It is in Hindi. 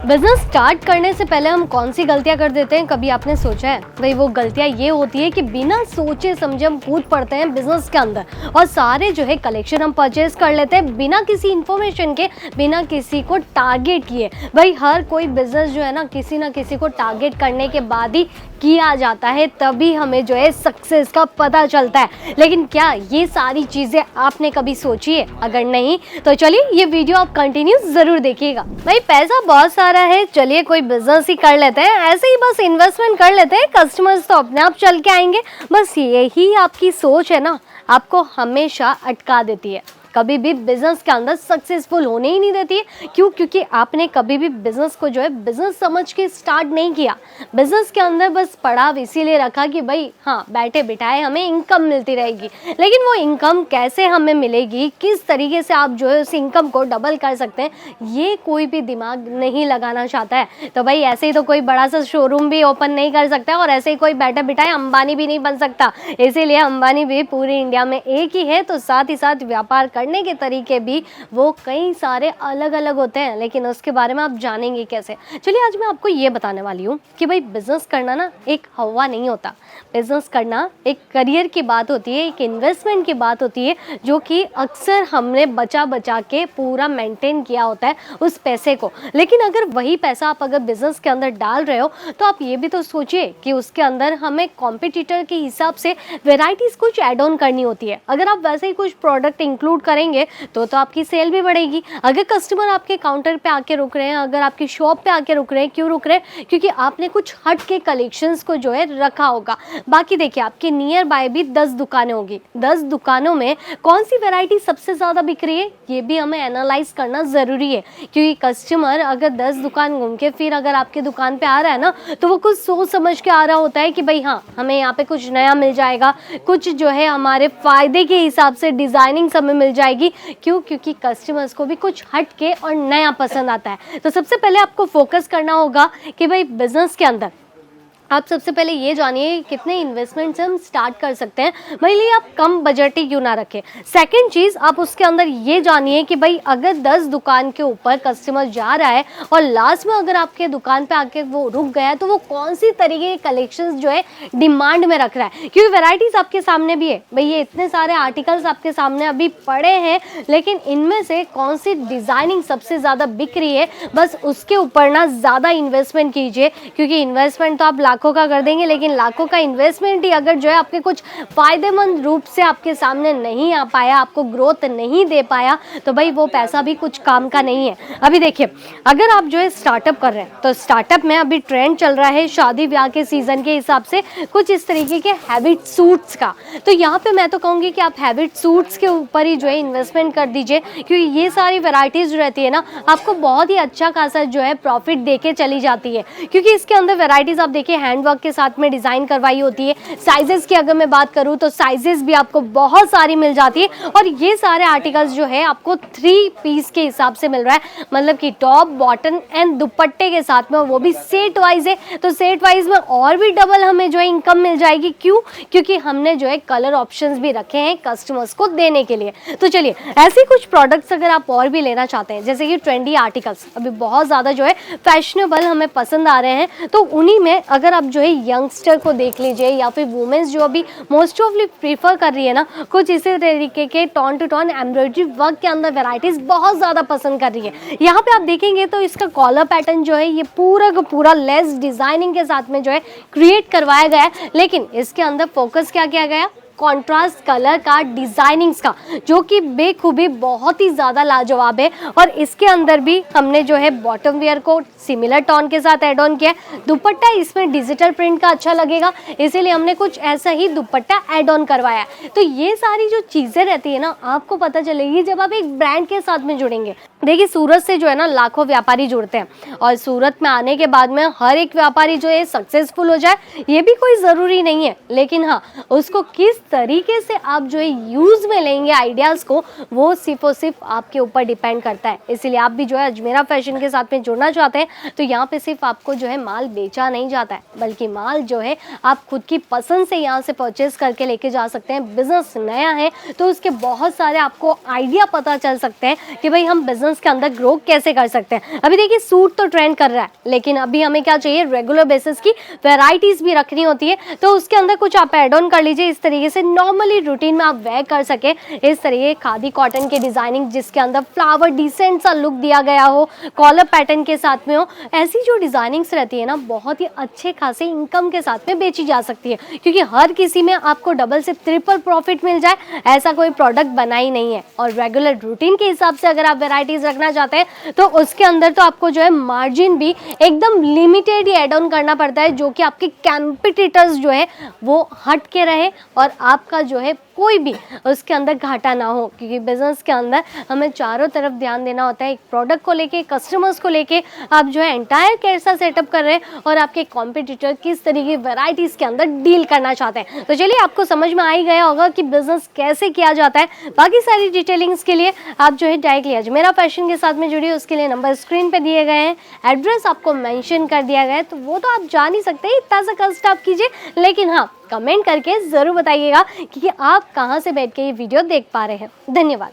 बिजनेस स्टार्ट करने से पहले हम कौन सी गलतियां कर देते हैं, कभी आपने सोचा है? भाई वो गलतियां ये होती है कि बिना सोचे समझे हम कूद पड़ते हैं बिजनेस के अंदर और सारे जो है कलेक्शन हम परचेज कर लेते हैं बिना किसी इंफॉर्मेशन के, बिना किसी को टारगेट किए। भाई हर कोई बिजनेस जो है ना किसी को टारगेट करने के बाद ही किया जाता है, तभी हमें जो है सक्सेस का पता चलता है। लेकिन क्या ये सारी चीजें आपने कभी सोची है? अगर नहीं तो चलिए ये वीडियो आप कंटिन्यू जरूर देखिएगा। भाई पैसा बहुत सारा है, चलिए कोई बिजनेस ही कर लेते हैं, ऐसे ही बस इन्वेस्टमेंट कर लेते हैं, कस्टमर्स तो अपने आप चल के आएंगे। बस यही आपकी सोच है ना, आपको हमेशा अटका देती है, कभी भी बिजनेस के अंदर सक्सेसफुल होने ही नहीं देती है। क्यों? क्योंकि आपने कभी भी बिजनेस को जो है बिजनेस समझ के स्टार्ट नहीं किया। बिजनेस के अंदर बस पड़ाव इसीलिए रखा कि भाई हाँ बैठे बिठाए हमें इनकम मिलती रहेगी, लेकिन वो इनकम कैसे हमें मिलेगी, किस तरीके से आप जो है उस इनकम को डबल कर सकते हैं, ये कोई भी दिमाग नहीं लगाना चाहता है। तो भाई ऐसे ही तो कोई बड़ा सा शोरूम भी ओपन नहीं कर सकता और ऐसे ही कोई बैठे बिठाए अंबानी भी नहीं बन सकता। इसीलिए अंबानी भी पूरी इंडिया में एक ही है, तो साथ ही साथ व्यापार करने के तरीके भी वो कई सारे अलग अलग होते हैं, लेकिन उसके बारे में आप जानेंगे कैसे। चलिए आज मैं आपको ये बताने वाली हूँ कि भाई बिजनेस करना ना एक हवा नहीं होता। बिजनेस करना एक करियर की बात होती है, एक इन्वेस्टमेंट की बात होती है, जो कि अक्सर हमने बचा बचा के पूरा मेंटेन किया होता है उस पैसे को। लेकिन अगर वही पैसा आप अगर बिजनेस के अंदर डाल रहे हो तो आप ये भी तो सोचिए कि उसके अंदर हमें कॉम्पिटिटर के हिसाब से वेराइटीज कुछ एड ऑन करनी होती है। अगर आप वैसे ही कुछ प्रोडक्ट इंक्लूड करेंगे तो आपकी सेल भी बढ़ेगी। अगर कस्टमर आपके काउंटर पे आके रुक रहे हैं, अगर आपकी शॉप पे आके रुक रहे हैं, क्यों रुक रहे हैं? क्योंकि आपने कुछ हट के कलेक्शंस को जो है रखा होगा। बाकी देखिए आपके नियर बाय भी 10 दुकानें होगी, 10 दुकानों में कौन सी वैरायटी सबसे ज़्यादा बिक रही है, ये भी हमें एनालाइज करना ज़रूरी है। क्योंकि कस्टमर अगर 10 दुकान घूम के फिर अगर आपके दुकान पे आ रहा है ना, तो वो कुछ सोच समझ के आ रहा होता है कि भाई हाँ हमें यहाँ पे कुछ नया मिल जाएगा, कुछ जो है हमारे फ़ायदे के हिसाब से डिज़ाइनिंग हमें मिल जाएगी। क्यों? क्योंकि कस्टमर्स को भी कुछ हट के और नया पसंद आता है। तो सबसे पहले आपको फोकस करना होगा कि भाई बिजनेस के अंदर आप सबसे पहले ये जानिए कितने इन्वेस्टमेंट से हम स्टार्ट कर सकते हैं, भले ही आप कम बजट ही क्यों ना रखें। सेकंड चीज़ आप उसके अंदर ये जानिए कि भाई अगर 10 दुकान के ऊपर कस्टमर जा रहा है और लास्ट में अगर आपके दुकान पे आके वो रुक गया है, तो वो कौन सी तरीके के कलेक्शंस जो है डिमांड में रख रहा है। क्योंकि वेराइटीज़ आपके सामने भी है, भाई ये इतने सारे आर्टिकल्स आपके सामने अभी पड़े हैं, लेकिन इनमें से कौन सी डिज़ाइनिंग सबसे ज़्यादा बिक रही है, बस उसके ऊपर ना ज़्यादा इन्वेस्टमेंट कीजिए। क्योंकि इन्वेस्टमेंट तो आप लाखों का कर देंगे, लेकिन लाखों का इन्वेस्टमेंट ही अगर जो है आपके कुछ फायदेमंद रूप से आपके सामने नहीं आ पाया, आपको ग्रोथ नहीं दे पाया, तो भाई वो पैसा भी कुछ काम का नहीं है। अभी देखिए अगर आप जो है स्टार्टअप कर रहे हैं, तो स्टार्टअप में अभी ट्रेंड चल रहा है शादी ब्याह के सीजन के हिसाब से कुछ इस तरीके के हैबिट सूट्स का। तो यहाँ पे मैं तो कहूँगी कि आप हैबिट सूट्स के ऊपर ही जो है इन्वेस्टमेंट कर दीजिए, क्योंकि ये सारी वेराइटीज जो रहती है ना, आपको बहुत ही अच्छा खासा जो है प्रॉफिट दे के चली जाती है। क्योंकि इसके अंदर वेराइटीज आप देखिए हैंडवर्क के साथ में डिज़ाइन करवाई होती है। साइजेस की अगर मैं बात करूँ तो साइजेस भी आपको बहुत सारी मिल जाती है, और ये सारे आर्टिकल्स जो है आपको 3 पीस के हिसाब से मिल रहा है, मतलब कि टॉप बॉटम एंड दुपट्टे के साथ में, वो भी सेट वाइज है। तो सेट वाइज में और भी डबल हमें जो है इनकम मिल जाएगी। क्यों? क्योंकि हमने जो है कलर ऑप्शंस भी रखे हैं कस्टमर्स को देने के लिए। तो चलिए ऐसे कुछ प्रोडक्ट्स अगर आप और भी लेना चाहते हैं, जैसे कि ट्रेंडी आर्टिकल्स अभी बहुत ज़्यादा जो है फैशनेबल हमें पसंद आ रहे हैं, तो उन्हीं में अगर आप जो है यंगस्टर को देख लीजिए, या फिर वुमेन्स जो अभी मोस्ट ऑफली प्रीफर कर रही है ना, कुछ इसी तरीके के tone to tone embroidery work के अंदर वेराइटीज बहुत ज़्यादा पसंद कर रही है। यहाँ पे आप देखेंगे तो इसका कॉलर पैटर्न जो है ये पूरा का पूरा लेस डिजाइनिंग के साथ में जो है क्रिएट करवाया गया है, लेकिन इसके अंदर फोकस क्या किया गया? कॉन्ट्रास्ट कलर का, डिजाइनिंग्स का, जो कि बेखूबी बहुत ही ज़्यादा लाजवाब है। और इसके अंदर भी हमने जो है बॉटम वेयर को सिमिलर टोन के साथ ऐड ऑन किया है। दुपट्टा इसमें डिजिटल प्रिंट का अच्छा लगेगा, इसीलिए हमने कुछ ऐसा ही दुपट्टा ऐड ऑन करवाया है। तो ये सारी जो चीज़ें रहती है ना, आपको पता चलेगी जब आप एक ब्रांड के साथ में जुड़ेंगे। देखिए सूरत से जो है ना लाखों व्यापारी जुड़ते हैं, और सूरत में आने के बाद में हर एक व्यापारी जो है सक्सेसफुल हो जाए ये भी कोई ज़रूरी नहीं है, लेकिन हाँ उसको किस तरीके से आप जो है यूज़ में लेंगे आइडियाज़ को, वो सिर्फ और सिर्फ आपके ऊपर डिपेंड करता है। इसीलिए आप भी जो है अजमेरा फैशन के साथ में जुड़ना चाहते हैं तो यहाँ पे सिर्फ आपको जो है माल बेचा नहीं जाता है, बल्कि माल जो है आप खुद की पसंद से यहाँ से परचेज करके लेके जा सकते हैं। बिजनेस नया है तो उसके बहुत सारे आपको आइडिया पता चल सकते हैं कि भाई हम बिजनेस के अंदर ग्रो कैसे कर सकते हैं। अभी देखिए सूट तो ट्रेंड कर रहा है, लेकिन अभी हमें क्या चाहिए, रेगुलर बेसिस की वैरायटीज भी रखनी होती है। तो उसके अंदर कुछ आप एड ऑन कर लीजिए, इस तरीके से नॉर्मली रूटीन में आप वेयर कर सके। इस तरीके खादी कॉटन की डिजाइनिंग जिसके अंदर फ्लावर डिसेंट सा लुक दिया गया हो, कॉलर पैटर्न के साथ में हो, ऐसी जो डिजाइनिंग्स रहती है ना, बहुत ही अच्छे खासे इनकम के साथ में बेची जा सकती है। क्योंकि हर किसी में आपको डबल से ट्रिपल प्रॉफिट मिल जाए ऐसा कोई प्रोडक्ट बना ही नहीं है। और रेगुलर रूटीन के हिसाब से अगर आप वैरायटीज रखना चाहते हैं तो उसके अंदर तो आपको जो है मार्जिन भी एकदम लिमिटेड ही एड ऑन करना पड़ता है, जो कि आपके कैंपिटिटर्स जो है वो हट के रहे और आपका जो है कोई भी उसके अंदर घाटा ना हो। क्योंकि बिजनेस के अंदर हमें चारों तरफ ध्यान देना होता है, एक प्रोडक्ट को लेके, कस्टमर्स को लेके आप जो है एंटायर कैसा सेटअप कर रहे हैं और आपके कॉम्पिटिटर किस तरीके की वैरायटीज के अंदर डील करना चाहते हैं। तो चलिए आपको समझ में आ ही गया होगा कि बिजनेस कैसे किया जाता है। बाकी सारी डिटेलिंग्स के लिए आप जो है डायरेक्टली अजमेरा फैशन के साथ में जुड़िए, उसके लिए नंबर स्क्रीन पे दिए गए हैं, एड्रेस आपको मेंशन कर दिया गया है, तो वो तो आप जान ही सकते हैं, इतना सा कष्ट आप कीजिए। लेकिन हाँ, कमेंट करके ज़रूर बताइएगा कि आप कहाँ से बैठ के ये वीडियो देख पा रहे हैं। धन्यवाद।